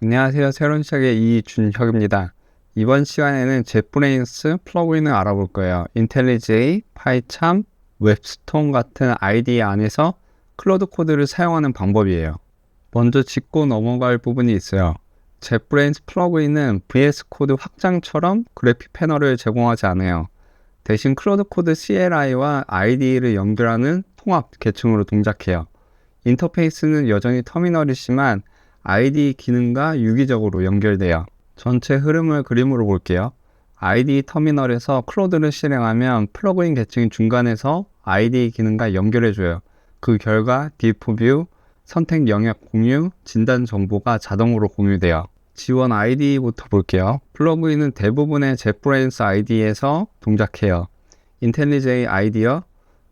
안녕하세요. 새로운 시작의 이준혁입니다. 이번 시간에는 젯브레인스 플러그인을 알아볼 거예요. 인텔리제이, 파이참, 웹스톰 같은 IDE 안에서 클로드 코드를 사용하는 방법이에요. 먼저 짚고 넘어갈 부분이 있어요. 젯브레인스 플러그인은 VS 코드 확장처럼 그래픽 패널을 제공하지 않아요. 대신 클로드 코드 CLI와 IDE를 연결하는 통합 계층으로 동작해요. 인터페이스는 여전히 터미널이지만 IDE 기능과 유기적으로 연결돼요. 전체 흐름을 그림으로 볼게요. IDE 터미널에서 클로드를 실행하면 플러그인 계층이 중간에서 IDE 기능과 연결해줘요. 그 결과 디프 뷰, 선택 영역 공유, 진단 정보가 자동으로 공유돼요. 지원 IDE부터 볼게요. 플러그인은 대부분의 젯브레인스 IDE에서 동작해요. 인텔리제이 아이디어,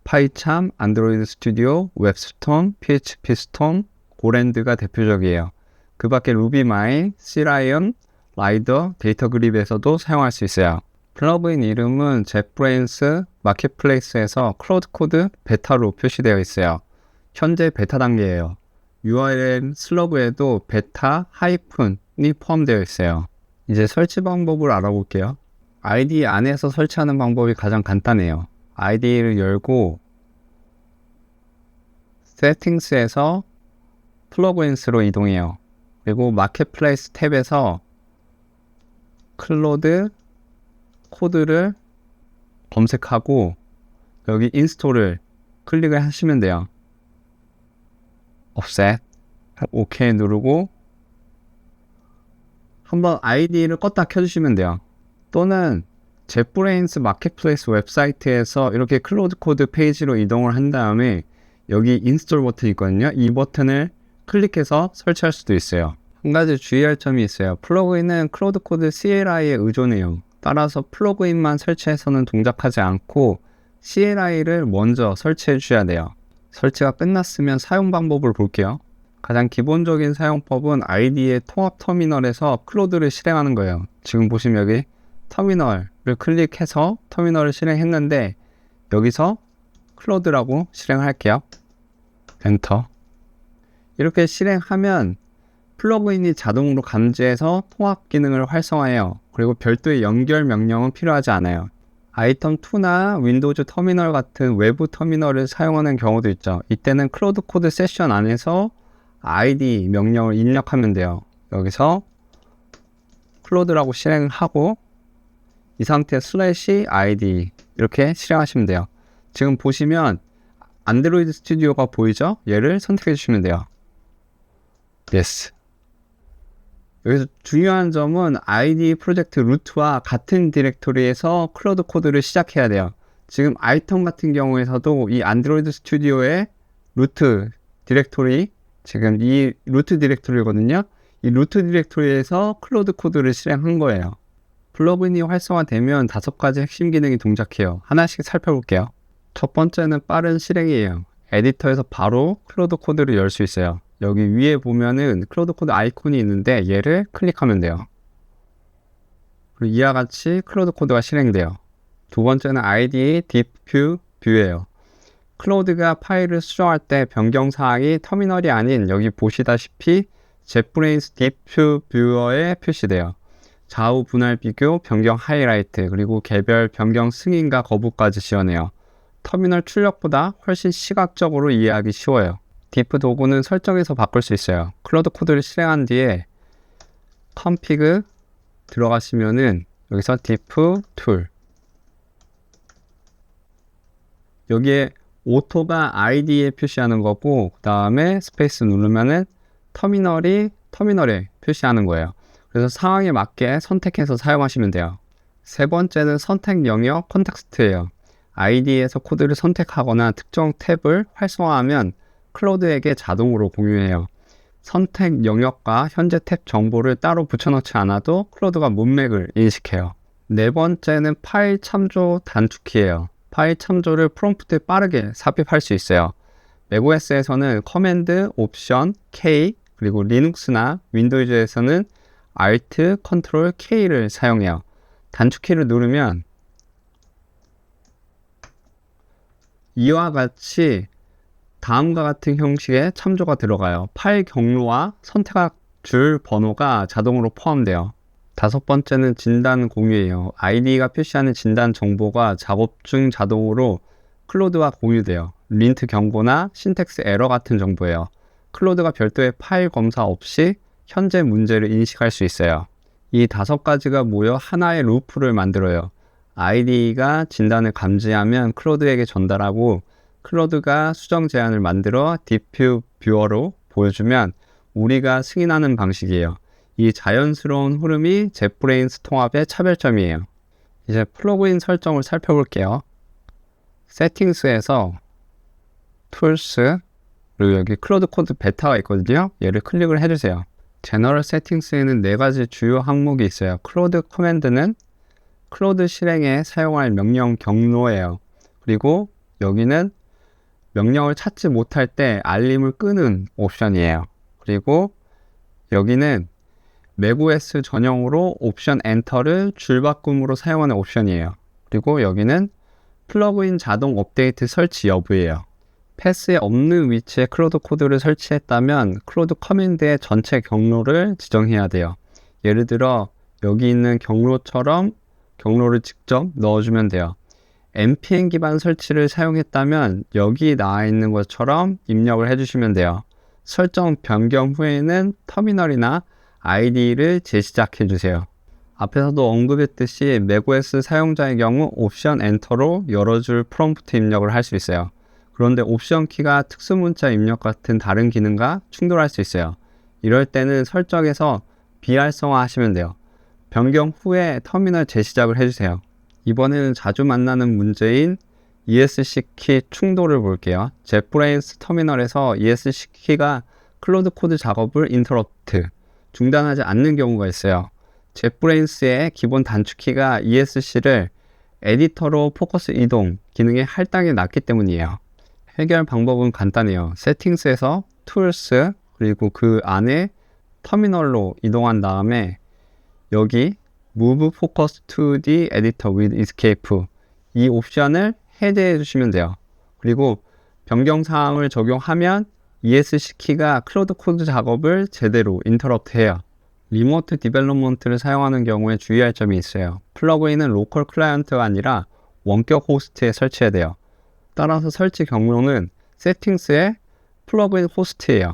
파이참, 안드로이드 스튜디오, 웹스톰, PHP 스톰, 고랜드가 대표적이에요. 그 밖에 루비마인, C라이언, 라이더, 데이터그립에서도 사용할 수 있어요. 플러그인 이름은 젯브레인스 마켓플레이스에서 클로드 코드 베타로 표시되어 있어요. 현재 베타 단계예요. URL 슬러브에도 베타 하이픈이 포함되어 있어요. 이제 설치 방법을 알아볼게요. IDE 안에서 설치하는 방법이 가장 간단해요. IDE를 열고 세팅스에서 플러그인스로 이동해요. 그리고 마켓플레이스 탭에서 클로드 코드를 검색하고 여기 인스톨을 클릭을 하시면 돼요. offset OK 누르고 한번 IDE를 껐다 켜주시면 돼요. 또는 젯브레인스 마켓플레이스 웹사이트에서 이렇게 클로드 코드 페이지로 이동을 한 다음에 여기 인스톨 버튼 있거든요. 이 버튼을 클릭해서 설치할 수도 있어요. 한 가지 주의할 점이 있어요. 플러그인은 클로드 코드 CLI에 의존해요. 따라서 플러그인만 설치해서는 동작하지 않고 CLI를 먼저 설치해 주셔야 돼요. 설치가 끝났으면 사용 방법을 볼게요. 가장 기본적인 사용법은 IDE의 통합 터미널에서 클로드를 실행하는 거예요. 지금 보시면 여기 터미널을 클릭해서 터미널을 실행했는데 여기서 클로드라고 실행할게요. 엔터. 이렇게 실행하면 플러그인이 자동으로 감지해서 통합 기능을 활성화해요. 그리고 별도의 연결 명령은 필요하지 않아요. 아이템2나 윈도우즈 터미널 같은 외부 터미널을 사용하는 경우도 있죠. 이때는 클로드 코드 세션 안에서 ID 명령을 입력하면 돼요. 여기서 클로드라고 실행하고 이 상태 /ID 이렇게 실행하시면 돼요. 지금 보시면 안드로이드 스튜디오가 보이죠? 얘를 선택해 주시면 돼요. Yes. 여기서 중요한 점은 IDE 프로젝트 루트와 같은 디렉토리에서 클로드 코드를 시작해야 돼요. 지금 아이템 같은 경우에서도 이 안드로이드 스튜디오의 루트 디렉토리, 지금 이 루트 디렉토리거든요. 이 루트 디렉토리에서 클로드 코드를 실행한 거예요. 플러그인이 활성화되면 5가지 핵심 기능이 동작해요. 하나씩 살펴볼게요. 첫 번째는 빠른 실행이에요. 에디터에서 바로 클로드 코드를 열 수 있어요. 여기 위에 보면은 클로드 코드 아이콘이 있는데 얘를 클릭하면 돼요. 그리고 이와 같이 클로드 코드가 실행돼요. 두 번째는 IDE 디프 뷰예요. 클로드가 파일을 수정할 때 변경사항이 터미널이 아닌 여기 보시다시피 젯브레인스 디프 뷰어에 표시돼요. 좌우 분할 비교, 변경 하이라이트, 그리고 개별 변경 승인과 거부까지 지원해요. 터미널 출력보다 훨씬 시각적으로 이해하기 쉬워요. 디프 도구는 설정에서 바꿀 수 있어요. 클로드 코드를 실행한 뒤에 config 들어가시면은 여기서 diff 툴 여기에 오토가 ID에 표시하는 거고 그 다음에 스페이스 누르면은 터미널에 표시하는 거예요. 그래서 상황에 맞게 선택해서 사용하시면 돼요. 세 번째는 선택 영역 컨텍스트예요. ID에서 코드를 선택하거나 특정 탭을 활성화하면 클로드에게 자동으로 공유해요. 선택 영역과 현재 탭 정보를 따로 붙여넣지 않아도 클로드가 문맥을 인식해요. 네 번째는 파일 참조 단축키예요. 파일 참조를 프롬프트에 빠르게 삽입할 수 있어요. 맥OS에서는 커맨드, 옵션, K, 그리고 리눅스나 윈도우즈에서는 Alt, Ctrl, K를 사용해요. 단축키를 누르면 이와 같이 다음과 같은 형식의 참조가 들어가요. 파일 경로와 선택 줄 번호가 자동으로 포함돼요. 다섯 번째는 진단 공유예요. IDE가 표시하는 진단 정보가 작업 중 자동으로 클로드와 공유돼요. 린트 경고나 신텍스 에러 같은 정보예요. 클로드가 별도의 파일 검사 없이 현재 문제를 인식할 수 있어요. 이 다섯 가지가 모여 하나의 루프를 만들어요. IDE가 진단을 감지하면 클로드에게 전달하고 클로드가 수정 제안을 만들어 디프 뷰어로 보여주면 우리가 승인하는 방식이에요. 이 자연스러운 흐름이 젯브레인스 통합의 차별점이에요. 이제 플러그인 설정을 살펴볼게요. 세팅스에서 툴스, 그리고 여기 클로드 코드 베타가 있거든요. 얘를 클릭을 해주세요. 제너럴 세팅스에는 네 가지 주요 항목이 있어요. 클로드 커맨드는 클로드 실행에 사용할 명령 경로예요. 그리고 여기는 명령을 찾지 못할 때 알림을 끄는 옵션이에요. 그리고 여기는 맥OS 전용으로 옵션 엔터를 줄바꿈으로 사용하는 옵션이에요. 그리고 여기는 플러그인 자동 업데이트 설치 여부예요. 패스에 없는 위치에 클로드 코드를 설치했다면 클로드 커맨드의 전체 경로를 지정해야 돼요. 예를 들어 여기 있는 경로처럼 경로를 직접 넣어주면 돼요. npm 기반 설치를 사용했다면 여기 나와 있는 것처럼 입력을 해주시면 돼요. 설정 변경 후에는 터미널이나 IDE를 재시작해주세요. 앞에서도 언급했듯이 맥OS 사용자의 경우 옵션 엔터로 열어줄 프롬프트 입력을 할 수 있어요. 그런데 옵션 키가 특수문자 입력 같은 다른 기능과 충돌할 수 있어요. 이럴 때는 설정에서 비활성화 하시면 돼요. 변경 후에 터미널 재시작을 해주세요. 이번에는 자주 만나는 문제인 ESC 키 충돌을 볼게요. 젯브레인스 터미널에서 ESC 키가 클로드 코드 작업을 인터럽트, 중단하지 않는 경우가 있어요. 젯브레인스의 기본 단축키가 ESC를 에디터로 포커스 이동 기능에 할당해 놨기 때문이에요. 해결 방법은 간단해요. 세팅스에서 툴스, 그리고 그 안에 터미널로 이동한 다음에 여기 Move Focus to the Editor with Escape 이 옵션을 해제해 주시면 돼요. 그리고 변경 사항을 적용하면 ESC 키가 클로드 코드 작업을 제대로 인터럽트 해요. 리모트 디벨롭먼트를 사용하는 경우에 주의할 점이 있어요. 플러그인은 로컬 클라이언트가 아니라 원격 호스트에 설치해야 돼요. 따라서 설치 경로는 세팅스의 플러그인 호스트예요.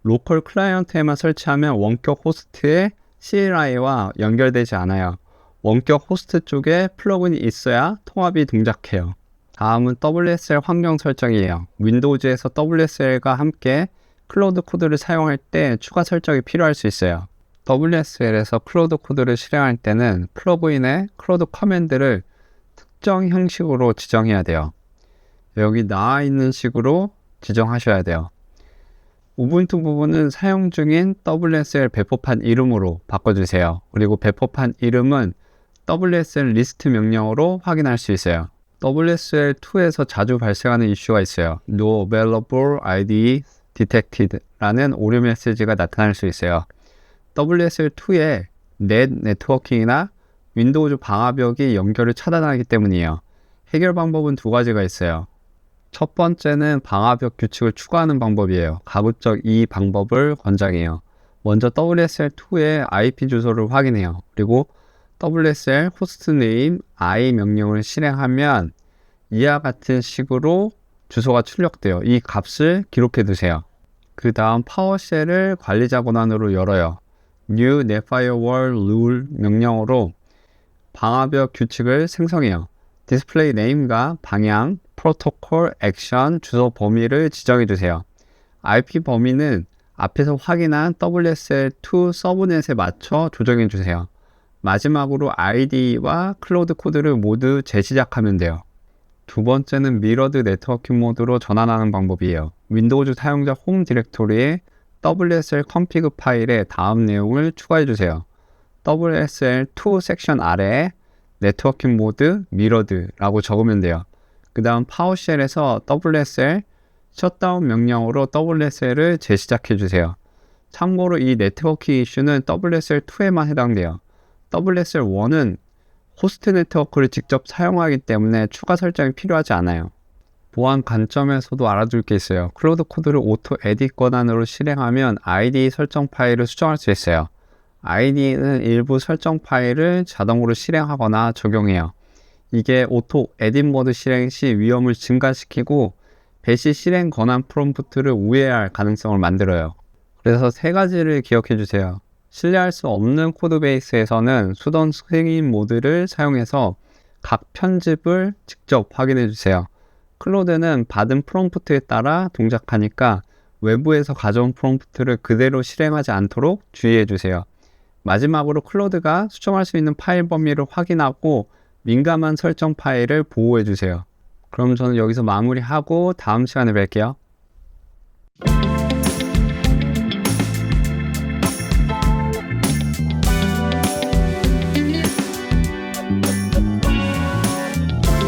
로컬 클라이언트에만 설치하면 원격 호스트의 CLI와 연결되지 않아요. 원격 호스트 쪽에 플러그인이 있어야 통합이 동작해요. 다음은 WSL 환경 설정이에요. 윈도우즈에서 WSL과 함께 클로드 코드를 사용할 때 추가 설정이 필요할 수 있어요. WSL에서 클로드 코드를 실행할 때는 플러그인의 클로드 커맨드를 특정 형식으로 지정해야 돼요. 여기 나와 있는 식으로 지정하셔야 돼요. 우분투 부분은 사용 중인 WSL 배포판 이름으로 바꿔주세요. 그리고 배포판 이름은 WSL 리스트 명령어로 확인할 수 있어요. WSL2에서 자주 발생하는 이슈가 있어요. No available IDE detected 라는 오류 메시지가 나타날 수 있어요. WSL2에 넷 네트워킹이나 윈도우즈 방화벽이 연결을 차단하기 때문이에요. 해결 방법은 두 가지가 있어요. 첫 번째는 방화벽 규칙을 추가하는 방법이에요. 가급적 이 방법을 권장해요. 먼저 WSL2의 IP 주소를 확인해요. 그리고 WSL 호스트네임 i 명령을 실행하면 이와 같은 식으로 주소가 출력돼요. 이 값을 기록해 두세요. 그 다음 파워쉘을 관리자 권한으로 열어요. new netfirewall rule 명령어로 방화벽 규칙을 생성해요. 디스플레이 네임과 방향, 프로토콜, 액션, 주소 범위를 지정해 주세요. IP 범위는 앞에서 확인한 WSL2 서브넷에 맞춰 조정해 주세요. 마지막으로 IDE와 클로드 코드를 모두 재시작하면 돼요. 두 번째는 미러드 네트워킹 모드로 전환하는 방법이에요. 윈도우즈 사용자 홈 디렉토리에 WSL config 파일에 다음 내용을 추가해 주세요. WSL2 섹션 아래에 네트워킹 모드 미러드라고 적으면 돼요. 그 다음 파워쉘에서 WSL 셧다운 명령으로 WSL을 재시작해 주세요. 참고로 이 네트워킹 이슈는 WSL2에만 해당돼요. WSL1은 호스트 네트워크를 직접 사용하기 때문에 추가 설정이 필요하지 않아요. 보안 관점에서도 알아둘 게 있어요. 클로드 코드를 오토 에딧 권한으로 실행하면 IDE 설정 파일을 수정할 수 있어요. IDE는 일부 설정 파일을 자동으로 실행하거나 적용해요. 이게 오토 에딧 모드 실행 시 위험을 증가시키고 배시 실행 권한 프롬프트를 우회할 가능성을 만들어요. 그래서 세 가지를 기억해 주세요. 신뢰할 수 없는 코드베이스에서는 수동 승인 모드를 사용해서 각 편집을 직접 확인해 주세요. 클로드는 받은 프롬프트에 따라 동작하니까 외부에서 가져온 프롬프트를 그대로 실행하지 않도록 주의해 주세요. 마지막으로 클로드가 수정할 수 있는 파일 범위를 확인하고 민감한 설정 파일을 보호해 주세요. 그럼 저는 여기서 마무리하고 다음 시간에 뵐게요.